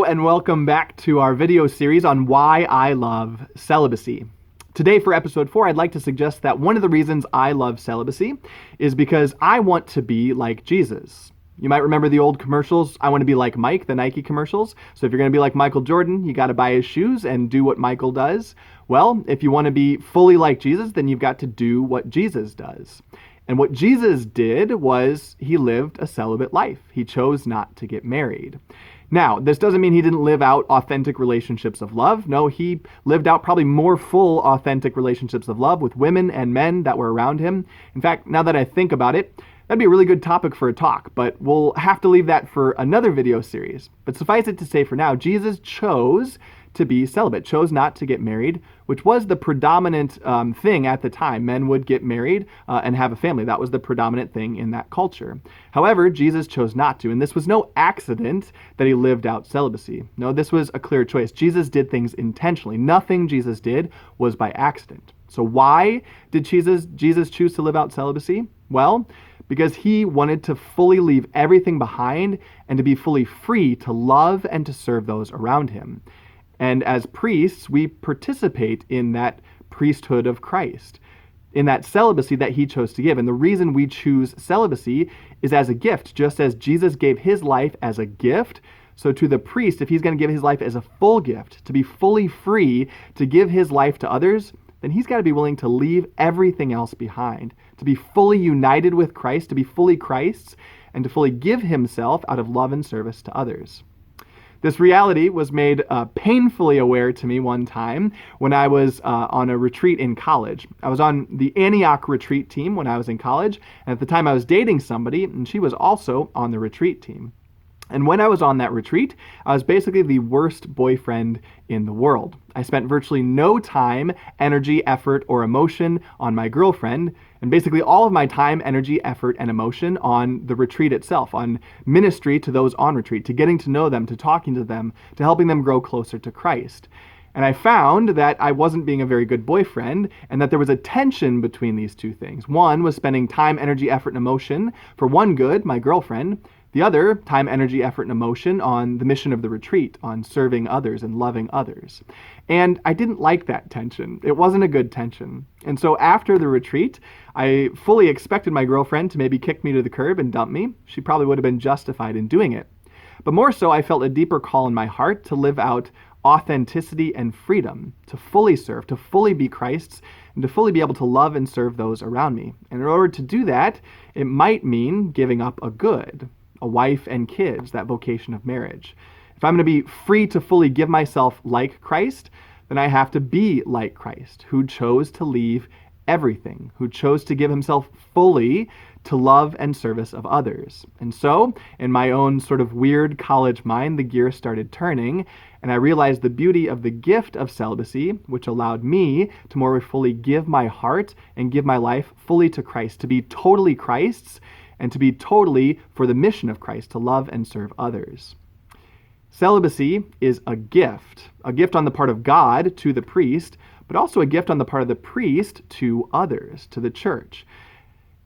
and welcome back to our video series on why I love celibacy. Today for episode 4, I'd like to suggest that one of the reasons I love celibacy is because I want to be like Jesus. You might remember the old commercials, I want to be like Mike, the Nike commercials. So if you're going to be like Michael Jordan, you got to buy his shoes and do what Michael does. Well, if you want to be fully like Jesus, then you've got to do what Jesus does. And what Jesus did was he lived a celibate life. He chose not to get married. Now, this doesn't mean he didn't live out authentic relationships of love. No, he lived out probably more full, authentic relationships of love with women and men that were around him. In fact, now that I think about it, that'd be a really good topic for a talk, but we'll have to leave that for another video series. But suffice it to say for now, Jesus chose to be celibate, chose not to get married, which was the predominant thing at the time. Men would get married and have a family. That was the predominant thing in that culture. However, Jesus chose not to, and this was no accident that he lived out celibacy. No, this was a clear choice. Jesus did things intentionally. Nothing Jesus did was by accident. So why did Jesus choose to live out celibacy? Well, because he wanted to fully leave everything behind and to be fully free to love and to serve those around him. And as priests, we participate in that priesthood of Christ, in that celibacy that he chose to give. And the reason we choose celibacy is as a gift, just as Jesus gave his life as a gift. So to the priest, if he's going to give his life as a full gift, to be fully free to give his life to others, then he's got to be willing to leave everything else behind, to be fully united with Christ, to be fully Christ's, and to fully give himself out of love and service to others. This reality was made painfully aware to me one time when I was on a retreat in college. I was on the Antioch retreat team when I was in college, and at the time I was dating somebody, and she was also on the retreat team. And when I was on that retreat, I was basically the worst boyfriend in the world. I spent virtually no time, energy, effort, or emotion on my girlfriend, and basically all of my time, energy, effort, and emotion on the retreat itself, on ministry to those on retreat, to getting to know them, to talking to them, to helping them grow closer to Christ. And I found that I wasn't being a very good boyfriend and that there was a tension between these two things. One was spending time, energy, effort, and emotion for one good, my girlfriend. The other, time, energy, effort, and emotion on the mission of the retreat, on serving others and loving others. And I didn't like that tension. It wasn't a good tension. And so after the retreat, I fully expected my girlfriend to maybe kick me to the curb and dump me. She probably would have been justified in doing it. But more so, I felt a deeper call in my heart to live out authenticity and freedom, to fully serve, to fully be Christ's, and to fully be able to love and serve those around me. And in order to do that, it might mean giving up a good, a wife and kids, that vocation of marriage. If I'm going to be free to fully give myself like Christ, then I have to be like Christ, who chose to leave everything, who chose to give himself fully to love and service of others. And so, in my own sort of weird college mind, the gears started turning, and I realized the beauty of the gift of celibacy, which allowed me to more fully give my heart and give my life fully to Christ, to be totally Christ's, and to be totally for the mission of Christ, to love and serve others. Celibacy is a gift on the part of God to the priest, but also a gift on the part of the priest to others, to the church.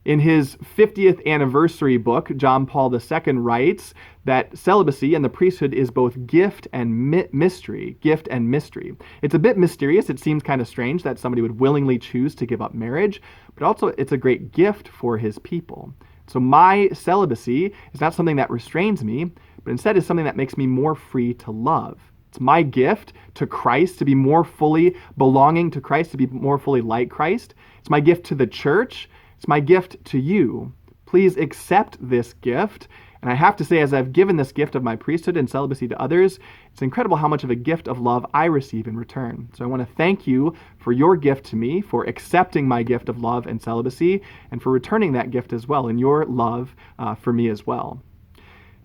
In his 50th anniversary book, John Paul II writes that celibacy and the priesthood is both gift and mystery. Gift and mystery. It's a bit mysterious. It seems kind of strange that somebody would willingly choose to give up marriage, but also it's a great gift for his people. So my celibacy is not something that restrains me, but instead is something that makes me more free to love. It's my gift to Christ, to be more fully belonging to Christ, to be more fully like Christ. It's my gift to the church. It's my gift to you. Please accept this gift. And I have to say, as I've given this gift of my priesthood and celibacy to others, it's incredible how much of a gift of love I receive in return. So I want to thank you for your gift to me, for accepting my gift of love and celibacy, and for returning that gift as well in your love for me as well.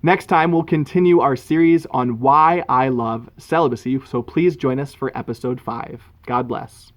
Next time, we'll continue our series on why I love celibacy, so please join us for episode 5. God bless.